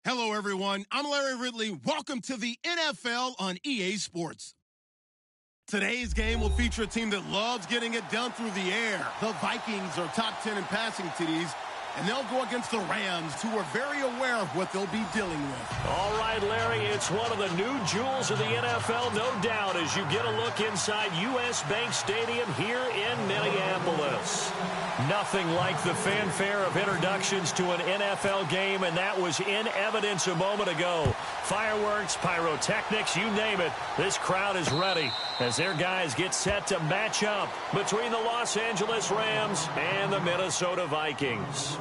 Hello, everyone. I'm Larry Ridley. Welcome to the NFL on EA Sports. Today's game will feature a team that loves getting it done through the air. The Vikings are top 10 in passing TDs, and they'll go against the Rams, who are very aware of what they'll be dealing with. All right, Larry, it's one of the new jewels of the NFL, no doubt, as you get a look inside U.S. Bank Stadium here in Minneapolis. Nothing like the fanfare of introductions to an NFL game, and that was in evidence a moment ago. Fireworks, pyrotechnics, you name it, this crowd is ready as their guys get set to match up between the Los Angeles Rams and the Minnesota Vikings.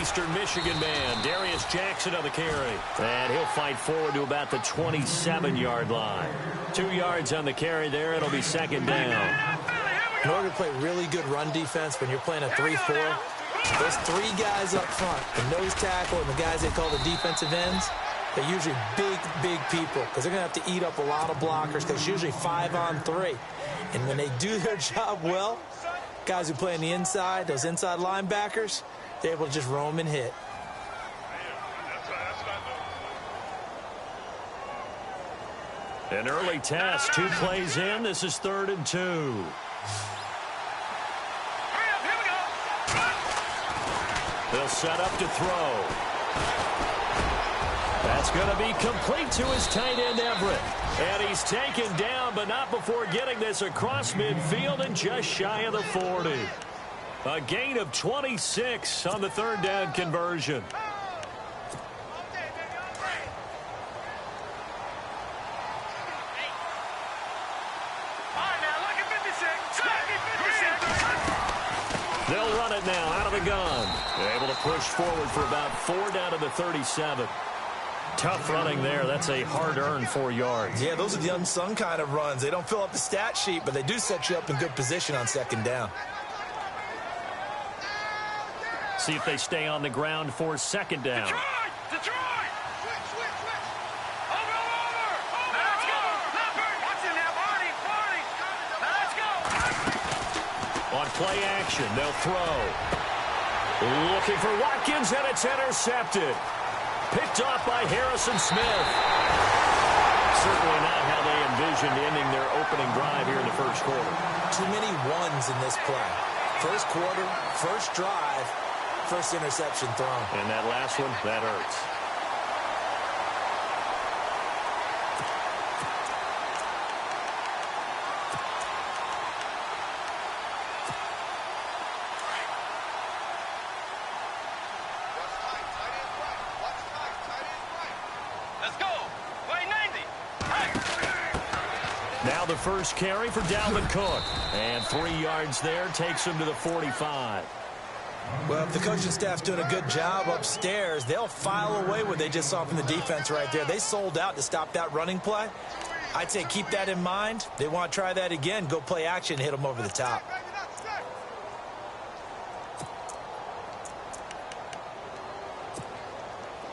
Eastern Michigan man, Darius Jackson on the carry. And he'll fight forward to about the 27-yard line. 2 yards on the carry there. It'll be second down. In order to play really good run defense when you're playing a 3-4, those three guys up front, the nose tackle and the guys they call the defensive ends, they're usually big people because they're going to have to eat up a lot of blockers because it's usually 5-on-3. And when they do their job well, guys who play on the inside, those inside linebackers, they're able to just roam and hit. An early test, 2 plays in. This is 3rd and 2. They'll set up to throw. That's going to be complete to his tight end, Everett. And he's taken down, but not before getting this across midfield and just shy of the 40. A gain of 26 on the 3rd down conversion. They'll run it now out of the gun. They're able to push forward for about 4 down to the 37. Tough running there. That's a hard-earned 4 yards. Yeah, those are the unsung kind of runs. They don't fill up the stat sheet, but they do set you up in good position on 2nd down. See if they stay on the ground for 2nd down. Detroit! Switch! Over! Let's go! Watch it now, Barney! Let's go! On play action, they'll throw. Looking for Watkins, and it's intercepted. Picked off by Harrison Smith. Certainly not how they envisioned ending their opening drive here in the 1st quarter. Too many ones in this play. 1st quarter, 1st drive, 1st interception thrown. And that last one, that hurts. Let's go! Play 90! Now the first carry for Dalvin Cook. And 3 yards there takes him to the 45. Well, if the coaching staff's doing a good job upstairs, they'll file away what they just saw from the defense right there. They sold out to stop that running play. I'd say keep that in mind. They want to try that again. Go play action and hit them over the top.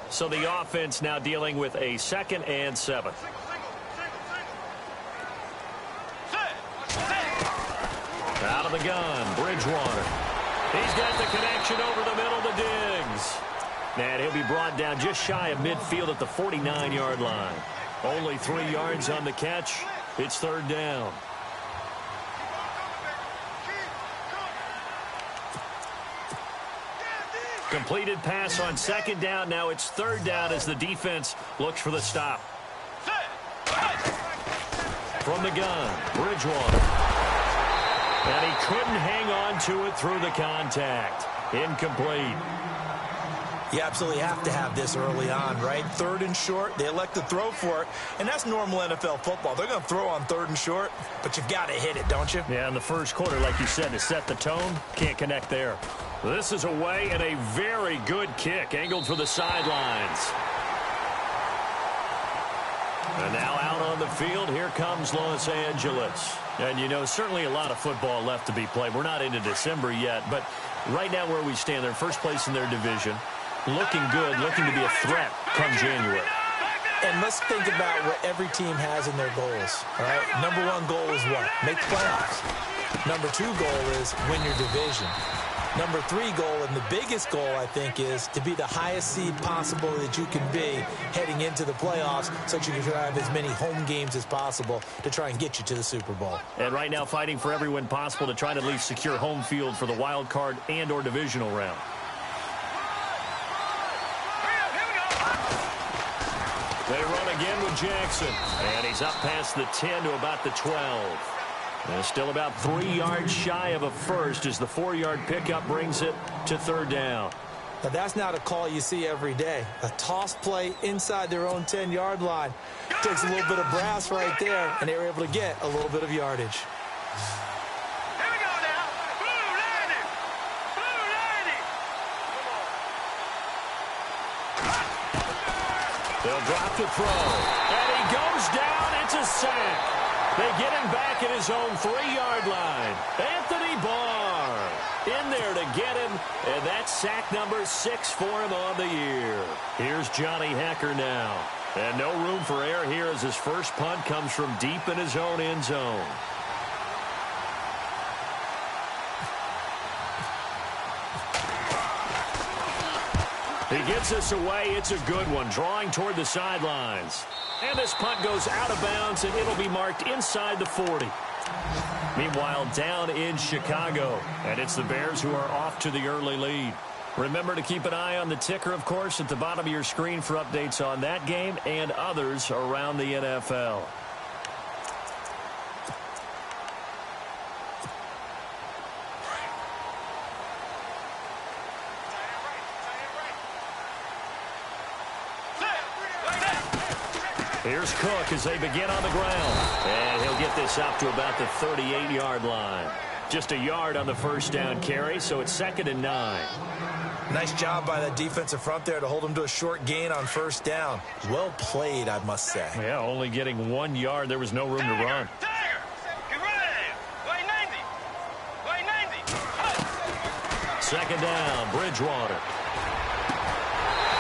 So the offense now dealing with a 2nd and 7. Out of the gun, Bridgewater. He's got the connection over the middle to Diggs. And he'll be brought down just shy of midfield at the 49-yard line. Only 3 yards on the catch. It's 3rd down. Completed pass on 2nd down. Now it's 3rd down as the defense looks for the stop. From the gun, Bridgewater. And he couldn't hang on to it through the contact. Incomplete. You absolutely have to have this early on, right? 3rd and short, they elect to throw for it, and that's normal NFL football. They're going to throw on 3rd and short, but you've got to hit it, don't you? Yeah, in the 1st quarter, like you said, to set the tone, can't connect there. This is away and a very good kick, angled for the sidelines. And now out on on the field. Here comes Los Angeles. And, you know, certainly a lot of football left to be played. We're not into December yet, but right now where we stand, they're first place in their division. Looking good, looking to be a threat come January. And let's think about what every team has in their goals, all right? Number one goal is what? Make the playoffs. Number two goal is win your division. Number three goal, and the biggest goal, I think, is to be the highest seed possible that you can be heading into the playoffs so that you can have as many home games as possible to try and get you to the Super Bowl. And right now fighting for every win possible to try to at least secure home field for the wild card and or divisional round. They run again with Jackson. And he's up past the 10 to about the 12. And still about 3 yards shy of a first as the 4-yard pickup brings it to third down. Now that's not a call you see every day. A toss play inside their own 10-yard line. Takes a little bit of brass right there, and they were able to get a little bit of yardage. Here we go now. Blue 90. Blue 90. They'll drop to throw. And he goes down. It's a sack. They get him back at his own 3-yard line. Anthony Barr in there to get him, and that's sack number 6 for him on the year. Here's Johnny Hecker now. And no room for error here as his first punt comes from deep in his own end zone. He gets us away. It's a good one, drawing toward the sidelines. And this punt goes out of bounds, and it'll be marked inside the 40. Meanwhile, down in Chicago, and it's the Bears who are off to the early lead. Remember to keep an eye on the ticker, of course, at the bottom of your screen for updates on that game and others around the NFL. Here's Cook as they begin on the ground. And he'll get this up to about the 38-yard line. Just a yard on the first down carry, so it's 2nd and 9. Nice job by that defensive front there to hold him to a short gain on first down. Well played, I must say. Yeah, only getting 1 yard. There was no room to run. Tiger. Get ready. Way 90. Way 90. 2nd down, Bridgewater.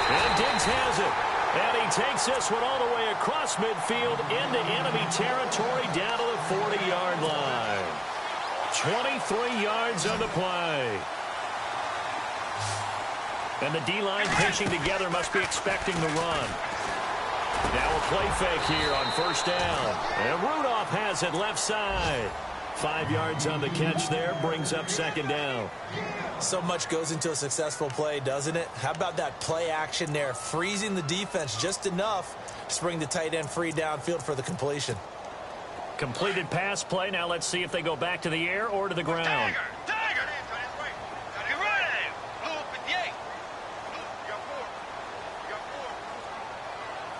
And Diggs has it. And he takes this one all the way across midfield into enemy territory down to the 40-yard line. 23 yards on the play. And the D-line pinching together must be expecting the run. Now a play fake here on first down. And Rudolph has it left side. 5 yards on the catch there, brings up 2nd down. So much goes into a successful play, doesn't it? How about that play action there, freezing the defense just enough to bring the tight end free downfield for the completion. Completed pass play. Now let's see if they go back to the air or to the ground. Tiger. Get ready. Blue 58. You got 4.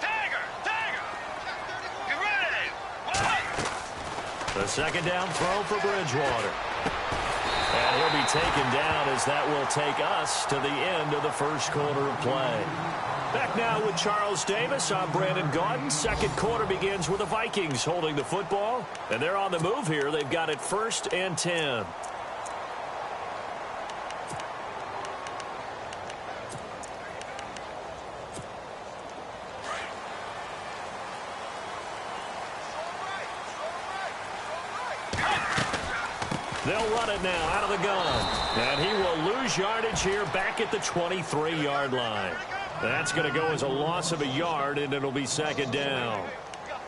Tiger. Get ready. The 2nd down throw for Bridgewater. And he'll be taken down as that will take us to the end of the first quarter of play. Back now with Charles Davis. I'm Brandon Gaudin. Second quarter begins with the Vikings holding the football. And they're on the move here. They've got it 1st and 10. They'll run it now out of the gun. And he will lose yardage here back at the 23-yard line. That's going to go as a loss of a yard, and it'll be 2nd down.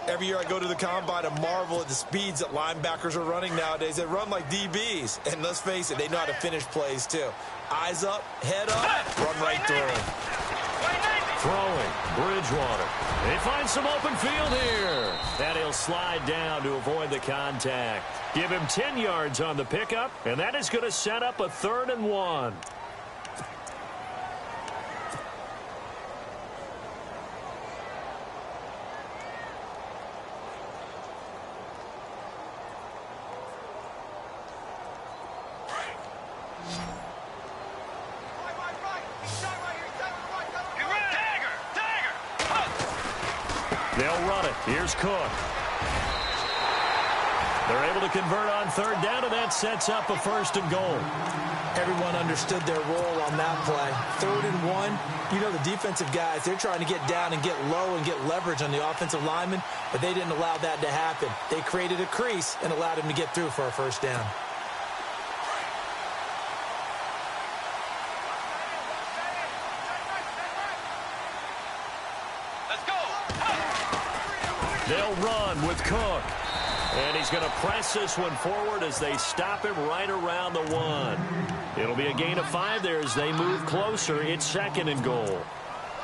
Every year I go to the combine and marvel at the speeds that linebackers are running nowadays. They run like DBs. And let's face it, they know how to finish plays too. Eyes up, head up, run right through them. Throwing, Bridgewater. They find some open field here. And he'll slide down to avoid the contact. Give him 10 yards on the pickup, and that is going to set up a 3rd and 1. They'll run it. Here's Cook. They're able to convert on third down, and that sets up a 1st and goal. Everyone understood their role on that play. 3rd and 1, you know the defensive guys, they're trying to get down and get low and get leverage on the offensive lineman, but they didn't allow that to happen. They created a crease and allowed him to get through for a 1st down. Let's go. They'll run with Cook. And he's going to press this one forward as they stop him right around the 1. It'll be a gain of 5 there as they move closer. It's 2nd and goal.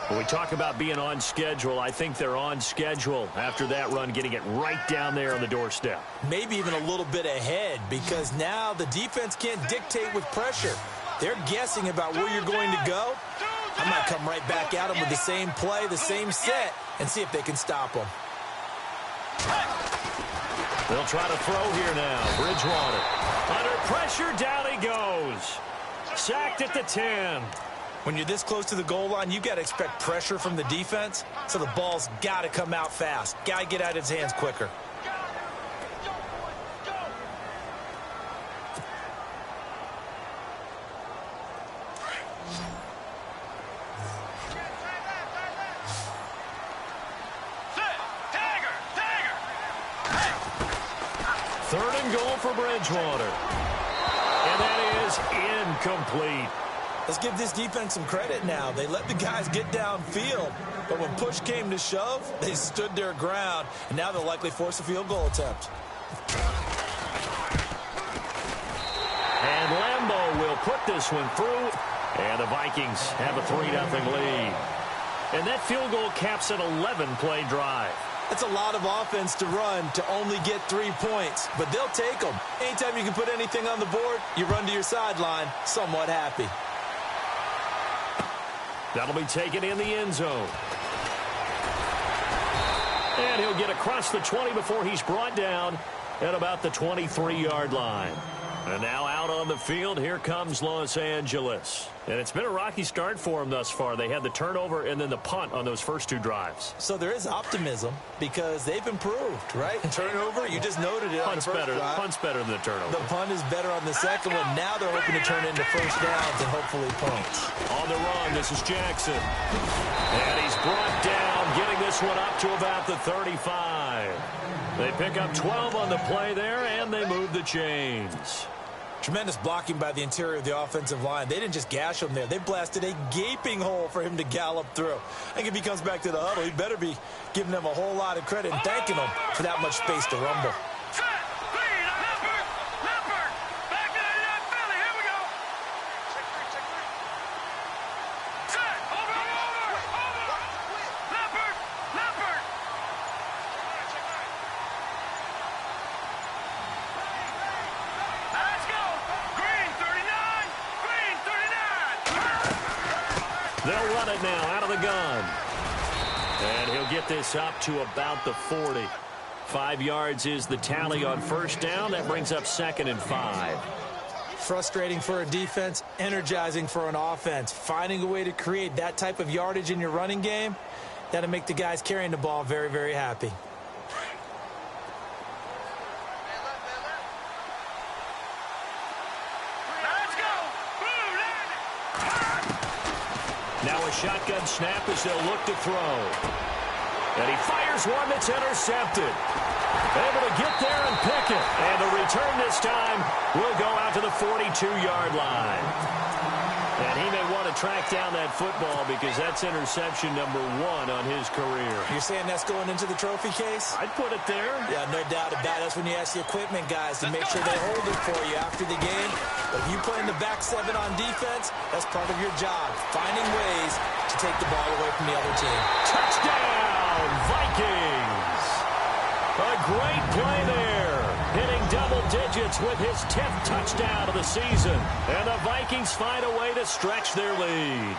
When we talk about being on schedule, I think they're on schedule after that run, getting it right down there on the doorstep. Maybe even a little bit ahead, because now the defense can't dictate with pressure. They're guessing about where you're going to go. I might come right back at them with the same play, the same set, and see if they can stop them. They'll try to throw here now. Bridgewater. Under pressure, down he goes. Sacked at the 10. When you're this close to the goal line, you've got to expect pressure from the defense, so the ball's got to come out fast. Got to get out of his hands quicker. Third and goal for Bridgewater. And that is incomplete. Let's give this defense some credit now. They let the guys get downfield, but when push came to shove, they stood their ground, and now they'll likely force a field goal attempt. And Lambeau will put this one through, and the Vikings have a 3-0 lead. And that field goal caps an 11-play drive. That's a lot of offense to run to only get 3 points, but they'll take them. Anytime you can put anything on the board, you run to your sideline somewhat happy. That'll be taken in the end zone. And he'll get across the 20 before he's brought down at about the 23-yard line. And now out on the field, here comes Los Angeles. And it's been a rocky start for them thus far. They had the turnover and then the punt on those first 2 drives. So there is optimism because they've improved, right? Turnover, you just noted it on the first drive. Punt's better than the turnover. The punt is better on the second one. Now they're hoping to turn into first downs and hopefully points. On the run, this is Jackson. And he's brought down, getting this one up to about the 35. They pick up 12 on the play there, and they move the chains. Tremendous blocking by the interior of the offensive line. They didn't just gash him there. They blasted a gaping hole for him to gallop through. I think if he comes back to the huddle, he better be giving them a whole lot of credit and thanking them for that much space to rumble. They'll run it now out of the gun. And he'll get this up to about the 40. 5 yards is the tally on first down. That brings up 2nd and 5. Frustrating for a defense, energizing for an offense. Finding a way to create that type of yardage in your running game, that'll make the guys carrying the ball very, very happy. Now a shotgun snap as they'll look to throw. And he fires one that's intercepted. Able to get there and pick it. And the return this time will go out to the 42-yard line. And he may want to track down that football because that's interception number 1 on his career. You're saying that's going into the trophy case? I'd put it there. Yeah, no doubt about it. That's when you ask the equipment guys to make sure they hold it for you after the game. But if you play in the back 7 on defense, that's part of your job, finding ways to take the ball away from the other team. Touchdown, Vikings! A great play there. Hitting double digits with his 10th touchdown of the season. And the Vikings find a way to stretch their lead.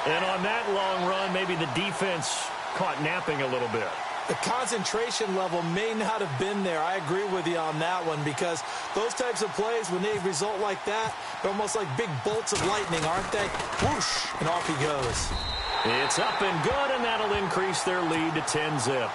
And on that long run, maybe the defense caught napping a little bit. The concentration level may not have been there. I agree with you on that one because those types of plays, when they result like that, they're almost like big bolts of lightning, aren't they? Whoosh, and off he goes. It's up and good, and that'll increase their lead to 10-zip.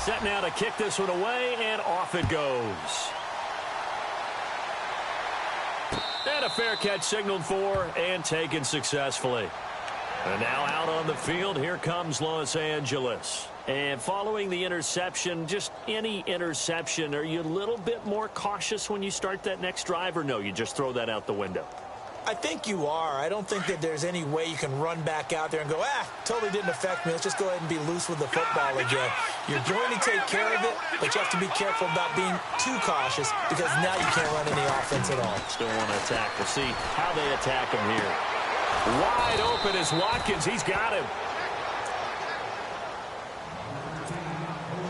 Set now to kick this one away, and off it goes. And a fair catch signaled for and taken successfully. And now out on the field, here comes Los Angeles. And following the interception, just any interception, are you a little bit more cautious when you start that next drive, or no, you just throw that out the window? I think you are. I don't think that there's any way you can run back out there and go, totally didn't affect me. Let's just go ahead and be loose with the football again. You're going to take care of it, but you have to be careful about being too cautious because now you can't run any offense at all. Still want to attack. We'll see how they attack him here. Wide open is Watkins. He's got him.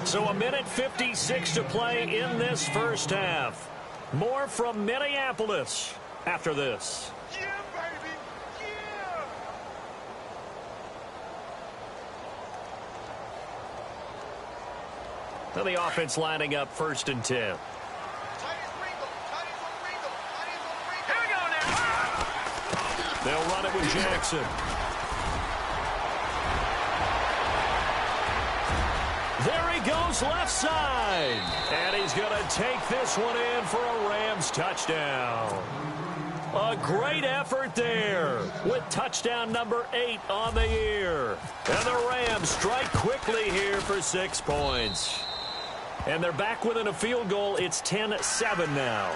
So a minute 56 to play in this first half. More from Minneapolis after this. Yeah, baby. Yeah. So the offense lining up 1st and 10. Here we go now. They'll run it with Jackson. There he goes left side. And he's going to take this one in for a Rams touchdown. A great effort there with touchdown number 8 on the year. And the Rams strike quickly here for 6 points. And they're back within a field goal. It's 10-7 now.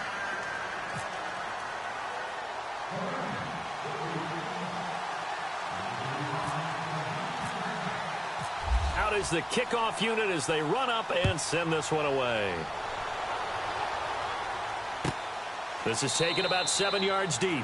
Out is the kickoff unit as they run up and send this one away. This is taken about 7 yards deep.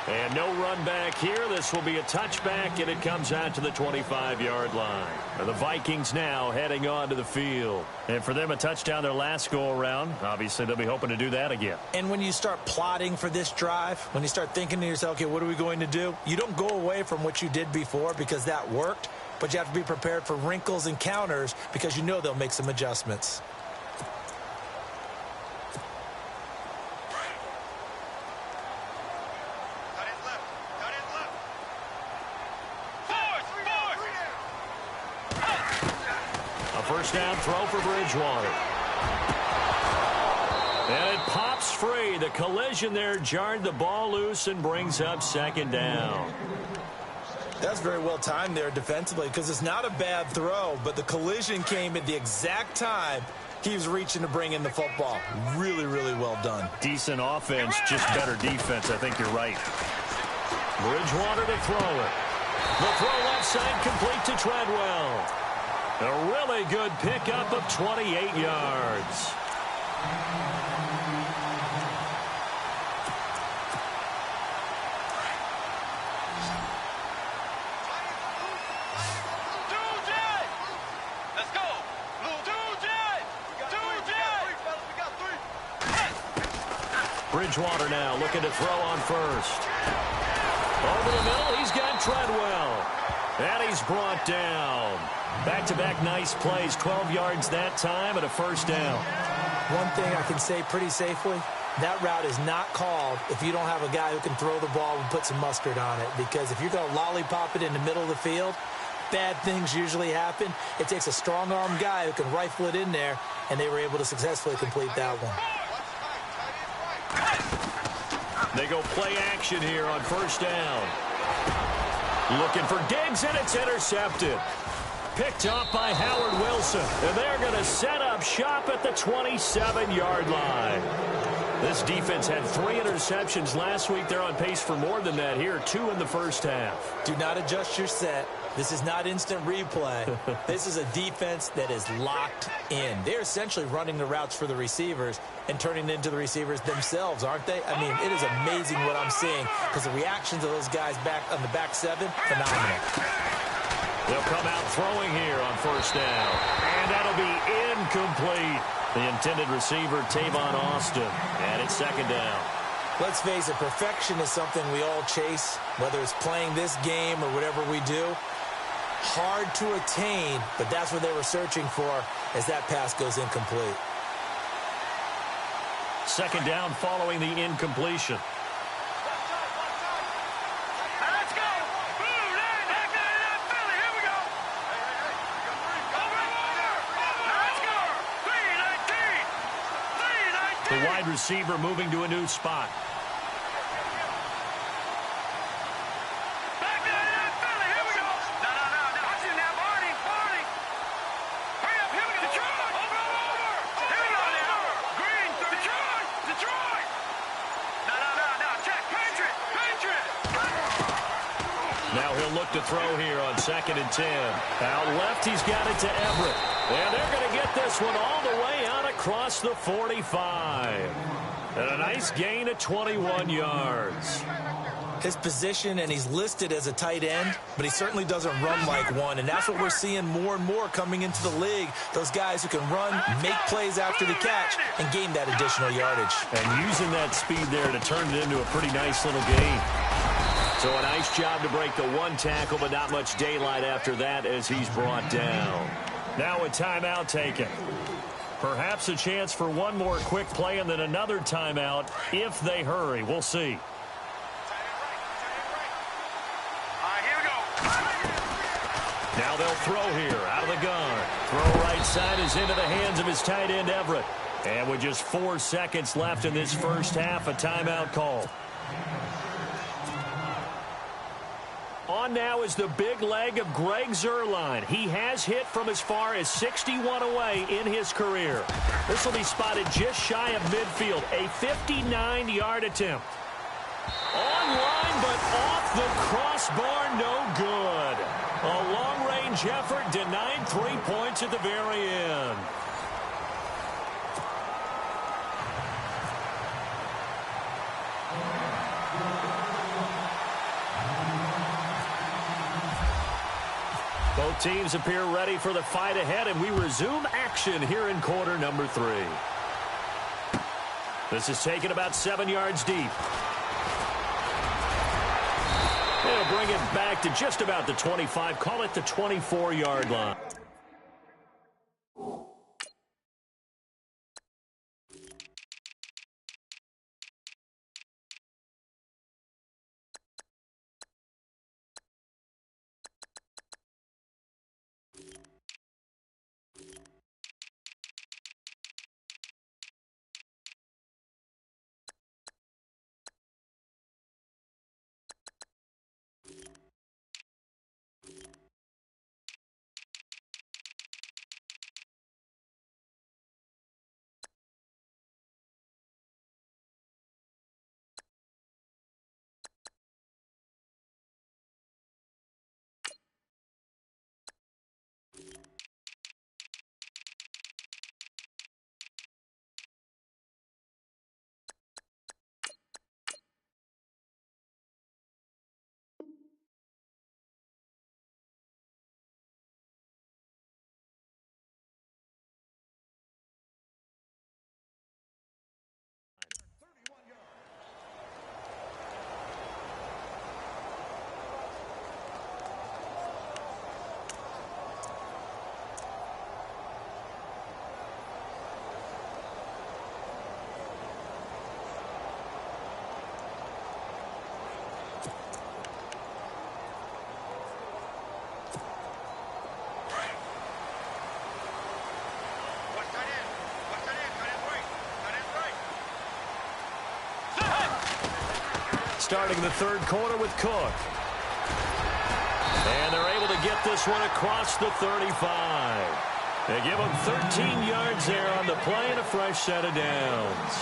And no run back here. This will be a touchback, and it comes out to the 25-yard line. And the Vikings now heading on to the field. And for them, a touchdown their last go-around. Obviously, they'll be hoping to do that again. And when you start plotting for this drive, when you start thinking to yourself, okay, what are we going to do? You don't go away from what you did before because that worked, but you have to be prepared for wrinkles and counters because you know they'll make some adjustments. First down throw for Bridgewater. And it pops free. The collision there jarred the ball loose and brings up 2nd down. That's very well timed there defensively because it's not a bad throw, but the collision came at the exact time he was reaching to bring in the football. Really, really well done. Decent offense, just better defense. I think you're right. Bridgewater to throw it. The throw left side complete to Treadwell. A really good pickup of 28 yards. Let's go. Bridgewater now looking to throw on first. Over the middle, he's got Treadwell. And he's brought down. Back-to-back nice plays, 12 yards that time and a first down. One thing I can say pretty safely, that route is not called if you don't have a guy who can throw the ball and put some mustard on it. Because if you're going to lollipop it in the middle of the field, bad things usually happen. It takes a strong-arm guy who can rifle it in there, and they were able to successfully complete that one. They go play action here on first down. Looking for Diggs, and it's intercepted. Picked up by Howard Wilson. And they're going to set up shop at the 27-yard line. This defense had 3 interceptions last week. They're on pace for more than that here. 2 in the first half. Do not adjust your set. This is not instant replay. This is a defense that is locked in. They're essentially running the routes for the receivers and turning it into the receivers themselves, aren't they? I mean, it is amazing what I'm seeing because the reactions of those guys back on the back 7, phenomenal. They'll come out throwing here on first down. And that'll be incomplete. The intended receiver, Tavon Austin. And it's 2nd down. Let's face it, perfection is something we all chase, whether it's playing this game or whatever we do. Hard to attain, but that's what they were searching for as that pass goes incomplete. second down following the incompletion. Let's go. Boom, back to Philly. Here we go. Over. Let's go. 3-19. The wide receiver moving to a new spot. Back to Philly. Here we go. No. Watch it now, Barney. Hurry up. Here we go. Detroit. Over. Here we go now. Green. Detroit. No. Check. Patriot. Now he'll look to throw here on 2nd and 10. Out left, he's got it to Everett. And they're going to get this one all the way out across the 45. And a nice gain of 21 yards. His position, and he's listed as a tight end, but he certainly doesn't run like one, and that's what we're seeing more and more coming into the league. Those guys who can run, make plays after the catch, and gain that additional yardage. And using that speed there to turn it into a pretty nice little gain. So a nice job to break the one tackle, but not much daylight after that as he's brought down. Now a timeout taken. Perhaps a chance for one more quick play and then another timeout if they hurry. We'll see. Here we go. Now they'll throw here out of the gun. Throw right side is into the hands of his tight end, Everett. And with just 4 seconds left in this first half, a timeout call. On now is the big leg of Greg Zuerlein. He has hit from as far as 61 away in his career. This will be spotted just shy of midfield. A 59-yard attempt. Online, but off the crossbar, no good. A long-range effort denied 3 points at the very end. Both teams appear ready for the fight ahead, and we resume action here in quarter number 3. This is taken about 7 yards deep. They'll bring it back to just about the 25, call it the 24-yard line. Starting the third quarter with Cook. And they're able to get this one across the 35. They give him 13 yards there on the play and a fresh set of downs.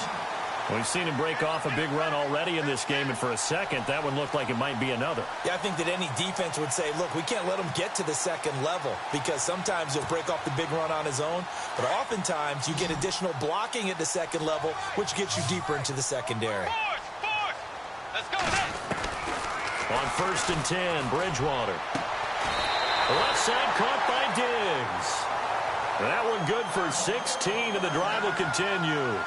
We've seen him break off a big run already in this game, and for a second, that one looked like it might be another. Yeah, I think that any defense would say, look, we can't let him get to the second level, because sometimes he'll break off the big run on his own, but oftentimes you get additional blocking at the second level, which gets you deeper into the secondary. Let's go. On 1st and 10, Bridgewater. Left side caught by Diggs. That one good for 16, and the drive will continue.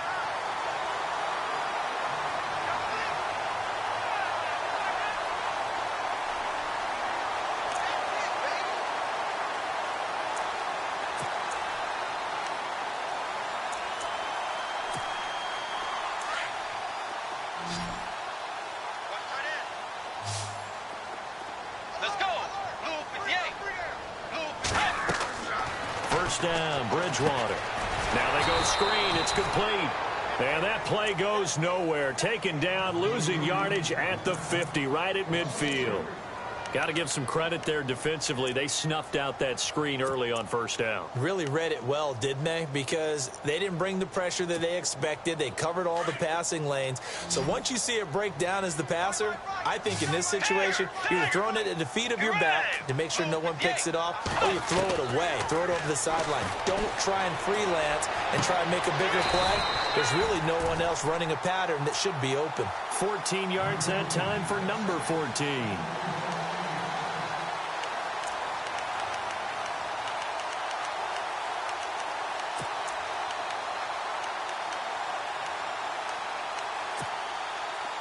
first down. Bridgewater. Now they go screen. It's complete. And that play goes nowhere. Taken down, losing yardage at the 50, right at midfield. Got to give some credit there defensively. They snuffed out that screen early on first down. Really read it well, didn't they? Because they didn't bring the pressure that they expected. They covered all the passing lanes. So once you see it break down as the passer, I think in this situation, you're throwing it at the feet of your back to make sure no one picks it off, or you throw it away, throw it over the sideline. Don't try and freelance and try and make a bigger play. There's really no one else running a pattern that should be open. 14 yards that time for number 14.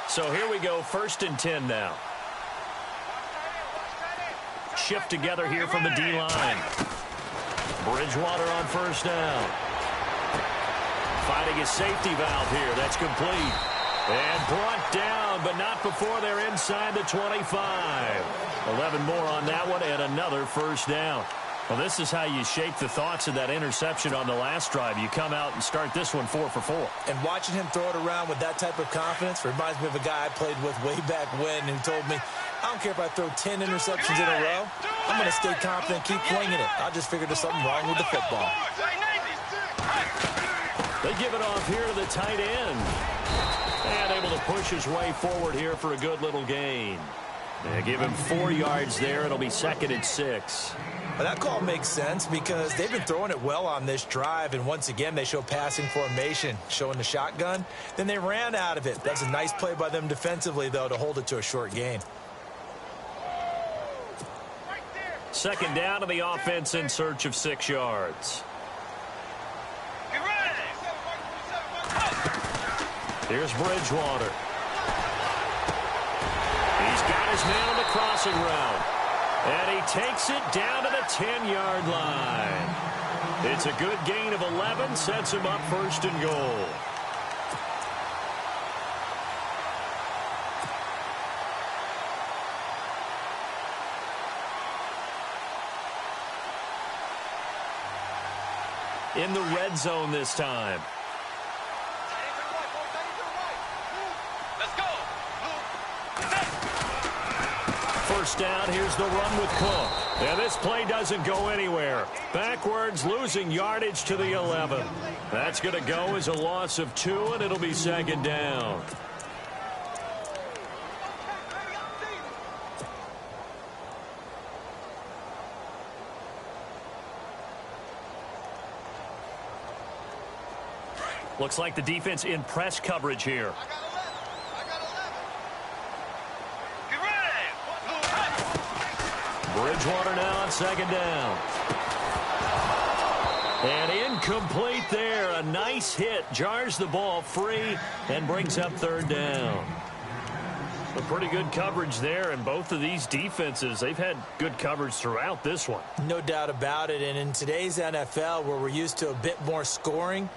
So here we go, 1st and 10 now. Shift together here from the D-line. Bridgewater on first down. Finding a safety valve here. That's complete. And brought down, but not before they're inside the 25. 11 more on that one, and another first down. Well, this is how you shape the thoughts of that interception on the last drive. You come out and start this one 4 for 4. And watching him throw it around with that type of confidence reminds me of a guy I played with way back when who told me, I don't care if I throw 10 interceptions in a row. I'm going to stay confident, keep flinging it. I just figured there's something wrong with the football. They give it off here to the tight end. And able to push his way forward here for a good little gain. They give him 4 yards there. It'll be 2nd and 6. Well, that call makes sense because they've been throwing it well on this drive, and once again they show passing formation, showing the shotgun. Then they ran out of it. That's a nice play by them defensively, though, to hold it to a short gain. 2nd down to the offense in search of 6 yards. Here's Bridgewater. He's got his man on the crossing route. And he takes it down to the 10-yard line. It's a good gain of 11, sets him up 1st and goal. In the red zone this time. First down, here's the run with Cook. And this play doesn't go anywhere. Backwards, losing yardage to the 11. That's going to go as a loss of 2, and it'll be 2nd down. Looks like the defense in press coverage here. Bridgewater now on 2nd down. And incomplete there. A nice hit. Jars the ball free and brings up 3rd down. A pretty good coverage there, and both of these defenses, they've had good coverage throughout this one. No doubt about it. And in today's NFL, where we're used to a bit more scoring,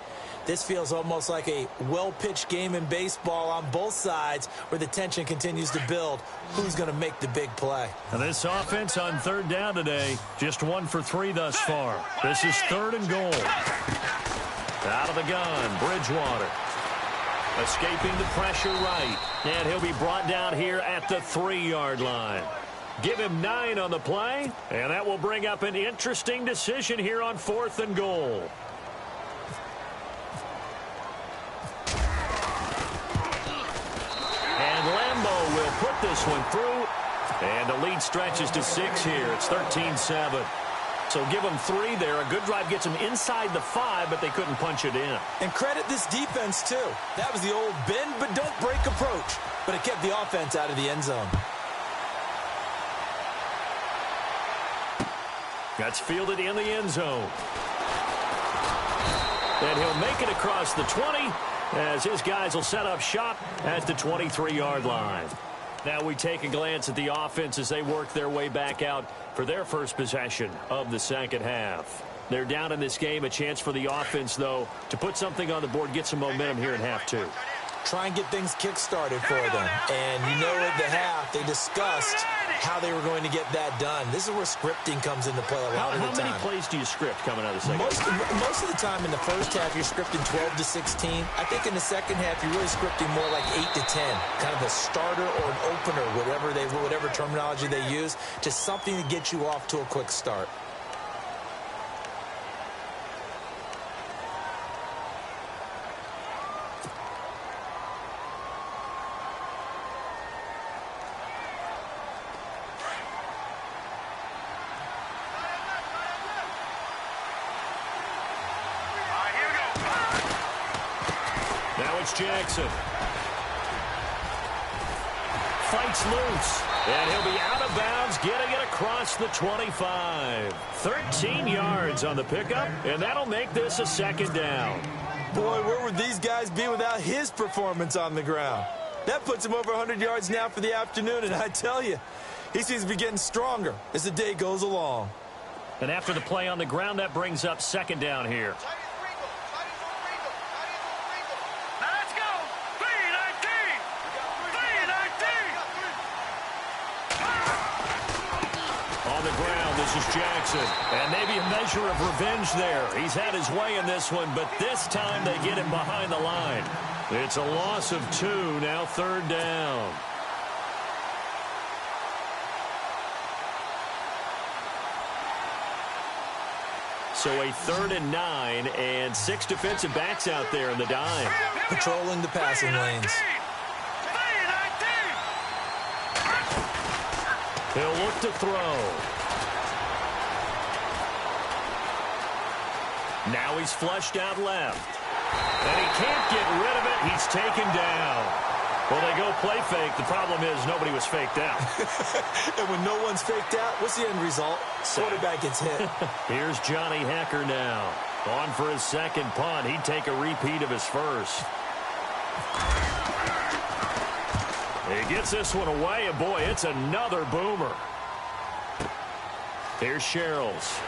this feels almost like a well-pitched game in baseball on both sides where the tension continues to build. Who's going to make the big play? And this offense on 3rd down today, just 1 for 3 thus far. This is 3rd and goal. Out of the gun, Bridgewater. Escaping the pressure right. And he'll be brought down here at the 3-yard line. Give him 9 on the play, and that will bring up an interesting decision here on 4th and goal. Lambeau will put this one through, and the lead stretches to 6 here. It's 13-7. So give them 3 there. A good drive gets them inside the 5, but they couldn't punch it in. And credit this defense, too. That was the old bend but don't break approach, but it kept the offense out of the end zone. That's fielded in the end zone. And he'll make it across the 20, as his guys will set up shop at the 23-yard line. Now we take a glance at the offense as they work their way back out for their first possession of the 2nd half. They're down in this game. A chance for the offense, though, to put something on the board, get some momentum here in half 2. try and get things kick-started for them. And you know at the half, they discussed how they were going to get that done. This is where scripting comes into play a lot of the time. How many plays do you script coming out of the second? Most of the time in the first half, you're scripting 12 to 16. I think in the second half, you're really scripting more like 8 to 10. Kind of a starter or an opener, whatever terminology they use. Just something to get you off to a quick start. Jackson fights loose, and he'll be out of bounds, getting it across the 25. 13 yards on the pickup, and that'll make this a second down. Boy, where would these guys be without his performance on the ground? That puts him over 100 yards now for the afternoon, and I tell you, he seems to be getting stronger as the day goes along. And after the play on the ground, that brings up second down here. This is Jackson, and maybe a measure of revenge there. He's had his way in this one, but this time they get him behind the line. It's a loss of 2, now third down. So a 3rd and 9, and 6 defensive backs out there in the dime. Patrolling the passing lanes. He'll look to throw. Now he's flushed out left. And he can't get rid of it. He's taken down. Well, they go play fake. The problem is nobody was faked out. And when no one's faked out, what's the end result? Quarterback gets hit. Here's Johnny Hecker now. On for his second punt. He'd take a repeat of his first. He gets this one away, and boy, it's another boomer. Here's Sherrills.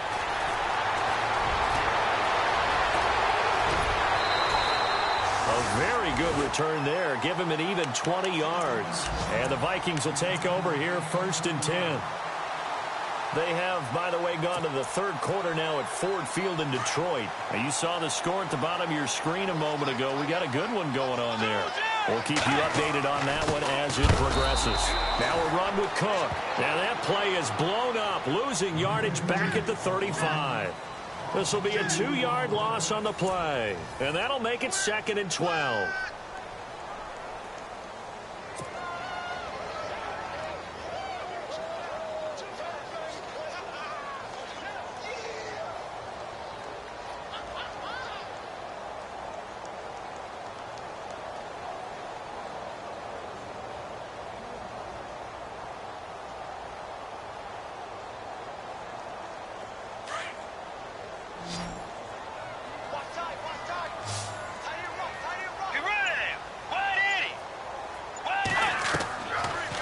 A very good return there. Give him an even 20 yards. And the Vikings will take over here 1st and 10. They have, by the way, gone to the third quarter now at Ford Field in Detroit. Now, you saw the score at the bottom of your screen a moment ago. We got a good one going on there. We'll keep you updated on that one as it progresses. Now a run with Cook. Now that play is blown up, losing yardage back at the 35. This will be a 2-yard loss on the play, and that'll make it 2nd and 12.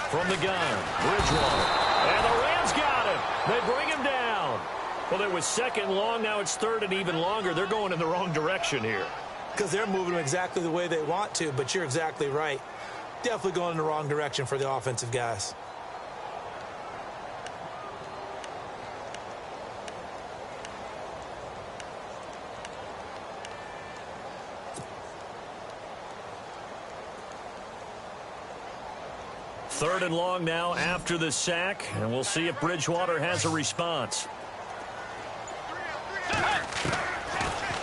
From the gun, Bridgewater. And the Rams got him. They bring him down. Well, it was 2nd long. Now it's 3rd and even longer. They're going in the wrong direction here. Because they're moving exactly the way they want to, but you're exactly right. Definitely going in the wrong direction for the offensive guys. Third and long now after the sack, and we'll see if Bridgewater has a response.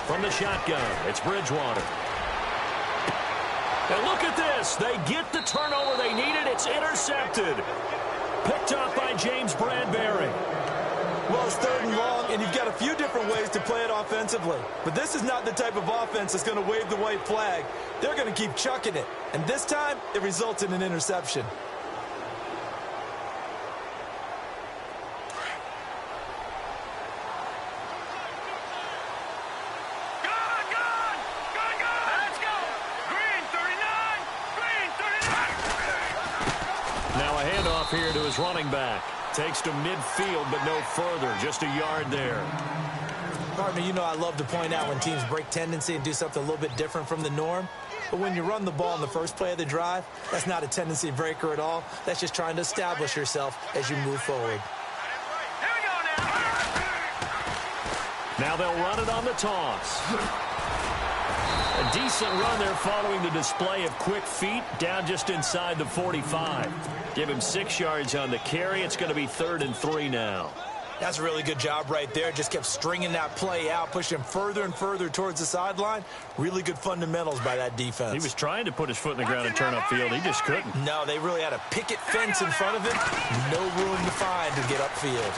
From the shotgun, it's Bridgewater. And look at this. They get the turnover they needed. It's intercepted. Picked up by James Bradbury. Well, it's 3rd and long, and you've got a few different ways to play it offensively. But this is not the type of offense that's going to wave the white flag. They're going to keep chucking it. And this time, it results in an interception. Here to his running back. Takes to midfield, but no further. Just a yard there. Partner, you know I love to point out when teams break tendency and do something a little bit different from the norm. But when you run the ball in the first play of the drive, that's not a tendency breaker at all. That's just trying to establish yourself as you move forward. Here we go now. Now they'll run it on the toss. A decent run there following the display of quick feet down just inside the 45. Give him 6 yards on the carry. It's going to be 3rd and 3 now. That's a really good job right there. Just kept stringing that play out, pushing him further and further towards the sideline. Really good fundamentals by that defense. He was trying to put his foot in the ground and turn upfield. He just couldn't. No, they really had a picket fence in front of him. No room to find to get upfield.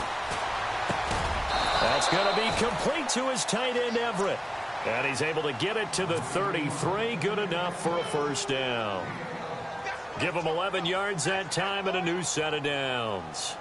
That's going to be complete to his tight end, Everett. And he's able to get it to the 33. Good enough for a first down. Give him 11 yards that time and a new set of downs.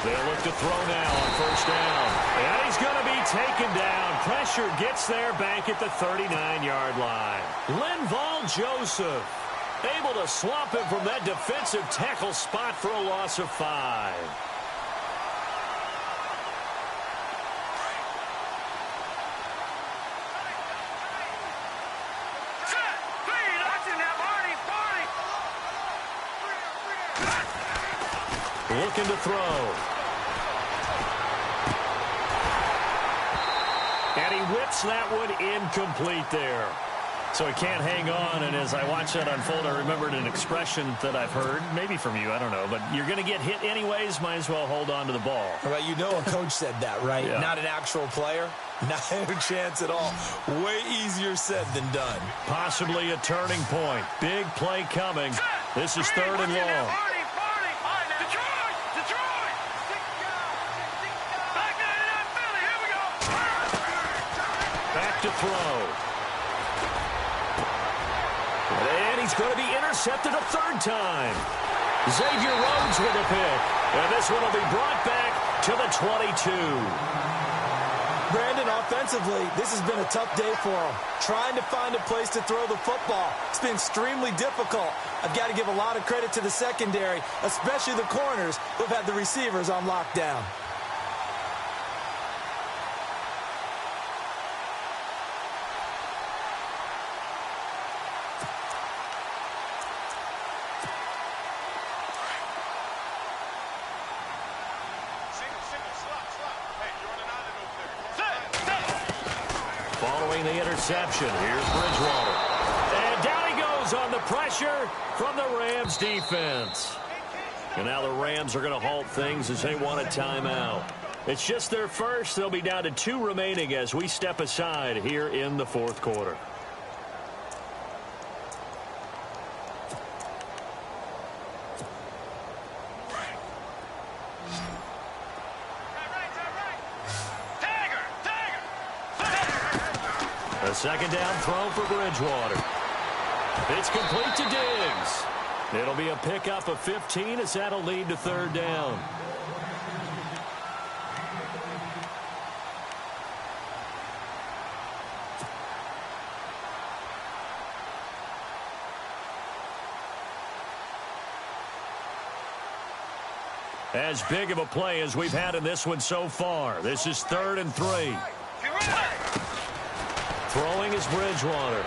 They'll look to throw now on first down. And he's going to be taken down. Pressure gets there back at the 39-yard line. Linval Joseph able to swamp him from that defensive tackle spot for a loss of 5. Looking to throw. And he whips that one incomplete there. So he can't hang on, and as I watch that unfold, I remembered an expression that I've heard, maybe from you, I don't know, but you're going to get hit anyways, might as well hold on to the ball. Right, you know a coach said that, right? Yeah. Not an actual player. Not a chance at all. Way easier said than done. Possibly a turning point. Big play coming. This is 3rd and long. Back to throw. And he's going to be intercepted a 3rd time. Xavier Rhodes with a pick. And this one will be brought back to the 22. Brandon, offensively, this has been a tough day for him. Trying to find a place to throw the football. It's been extremely difficult. I've got to give a lot of credit to the secondary, especially the corners who've had the receivers on lockdown. Following the interception, here's Bridgewater. And down he goes on the pressure from the Rams defense. And now the Rams are going to halt things as they want a timeout. It's just their first. They'll be down to 2 remaining as we step aside here in the 4th quarter. A 2nd down throw for Bridgewater. It's complete to Diggs. It'll be a pickup of 15 as that'll lead to 3rd down. As big of a play as we've had in this one so far. This is 3rd and 3. Throwing is Bridgewater.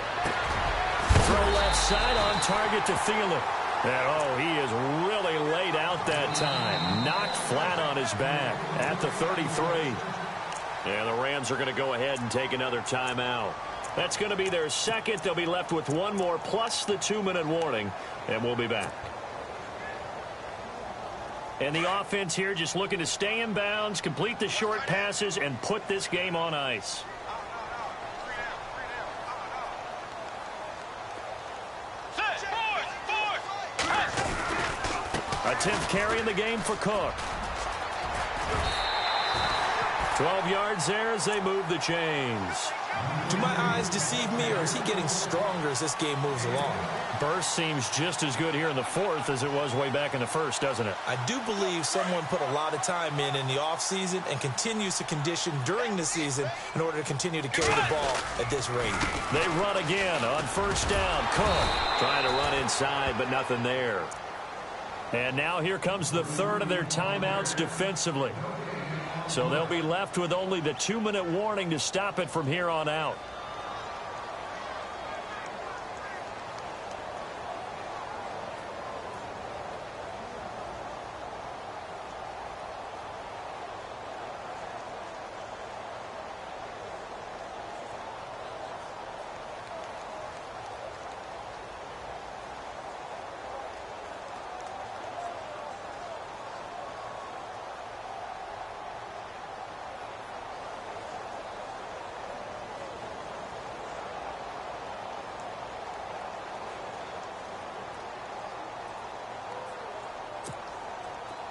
Throw left side on target to Thielen. And, oh, he is really laid out that time. Knocked flat on his back at the 33. And the Rams are going to go ahead and take another timeout. That's going to be their 2nd. They'll be left with 1 more plus the 2-minute warning. And we'll be back. And the offense here just looking to stay in bounds, complete the short passes, and put this game on ice. A 10th carry in the game for Cook. 12 yards there as they move the chains. Do my eyes deceive me, or is he getting stronger as this game moves along? Burst seems just as good here in the 4th as it was way back in the 1st, doesn't it? I do believe someone put a lot of time in the offseason and continues to condition during the season in order to continue to carry the ball at this rate. They run again on first down. Cook trying to run inside, but nothing there. And now here comes the third of their timeouts defensively. So they'll be left with only the 2-minute warning to stop it from here on out.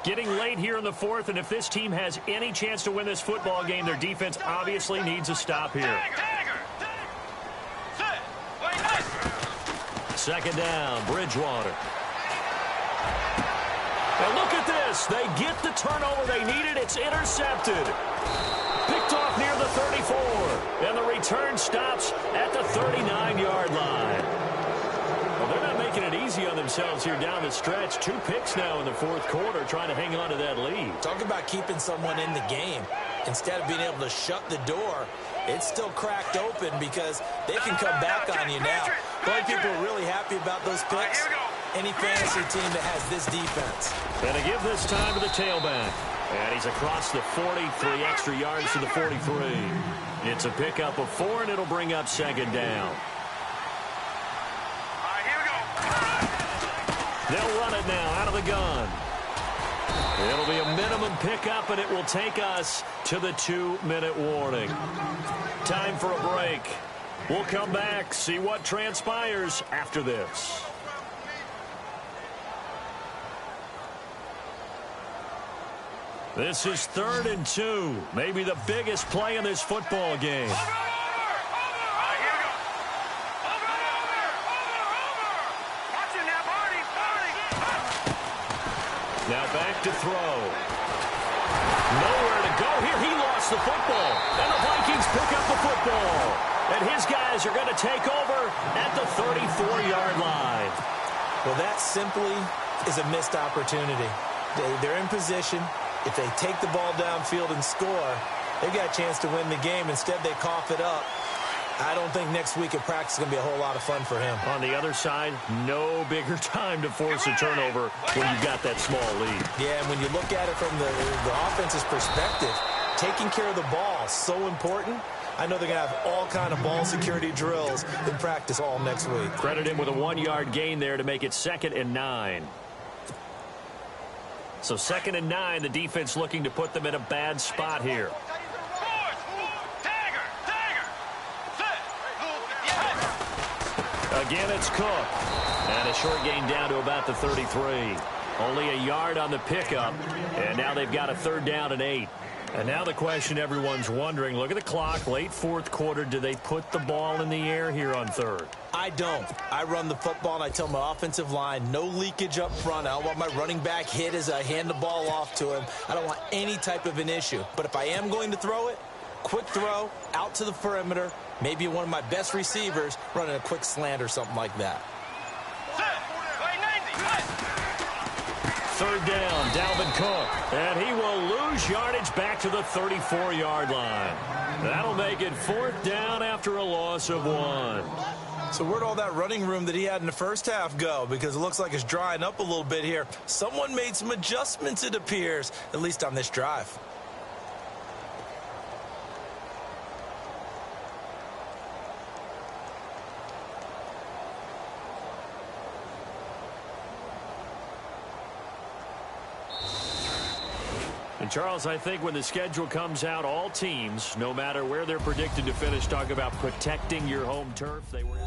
Getting late here in the fourth, and if this team has any chance to win this football game, their defense obviously needs a stop here. Second down, Bridgewater. And look at this. They get the turnover they needed. It's intercepted. Picked off near the 34. And the return stops at the 39-yard line. Well, they're not making it easy on themselves here down the stretch. 2 picks now in the fourth quarter, trying to hang on to that lead. Talk about keeping someone in the game. Instead of being able to shut the door, it's still cracked open because they can come back on you now. The only people who are really happy about those picks, any fantasy team that has this defense. And to give this time to the tailback. And he's across the 40, 3 extra yards to the 43. It's a pickup of 4, and it'll bring up second down. They'll run it now out of the gun. It'll be a minimum pickup, and it will take us to the 2-minute warning. Time for a break. We'll come back, see what transpires after this. This is 3rd and 2. Maybe the biggest play in this football game. Now back to throw. Nowhere to go here. He lost the football. And the Vikings pick up the football. And his guys are going to take over at the 34-yard line. Well, that simply is a missed opportunity. They're in position. If they take the ball downfield and score, they've got a chance to win the game. Instead, they cough it up. I don't think next week at practice is going to be a whole lot of fun for him. On the other side, no bigger time to force a turnover when you've got that small lead. Yeah, and when you look at it from the offense's perspective, taking care of the ball is so important. I know they're going to have all kind of ball security drills in practice all next week. Credit him with a 1-yard gain there to make it 2nd and 9. So 2nd and 9, the defense looking to put them in a bad spot here. Again, it's Cook. And a short gain down to about the 33. Only a yard on the pickup. And now they've got a 3rd down and 8. And now the question everyone's wondering, look at the clock, late 4th quarter, do they put the ball in the air here on 3rd? I don't. I run the football, and I tell my offensive line, no leakage up front. I don't want my running back hit as I hand the ball off to him. I don't want any type of an issue. But if I am going to throw it, quick throw, out to the perimeter, maybe one of my best receivers running a quick slant or something like that. 3rd down, Dalvin Cook. And he will lose yardage back to the 34-yard line. That'll make it 4th down after a loss of 1. So where'd all that running room that he had in the first half go? Because it looks like it's drying up a little bit here. Someone made some adjustments, it appears, at least on this drive. And, Charles, I think when the schedule comes out, all teams, no matter where they're predicted to finish, talk about protecting your home turf. They were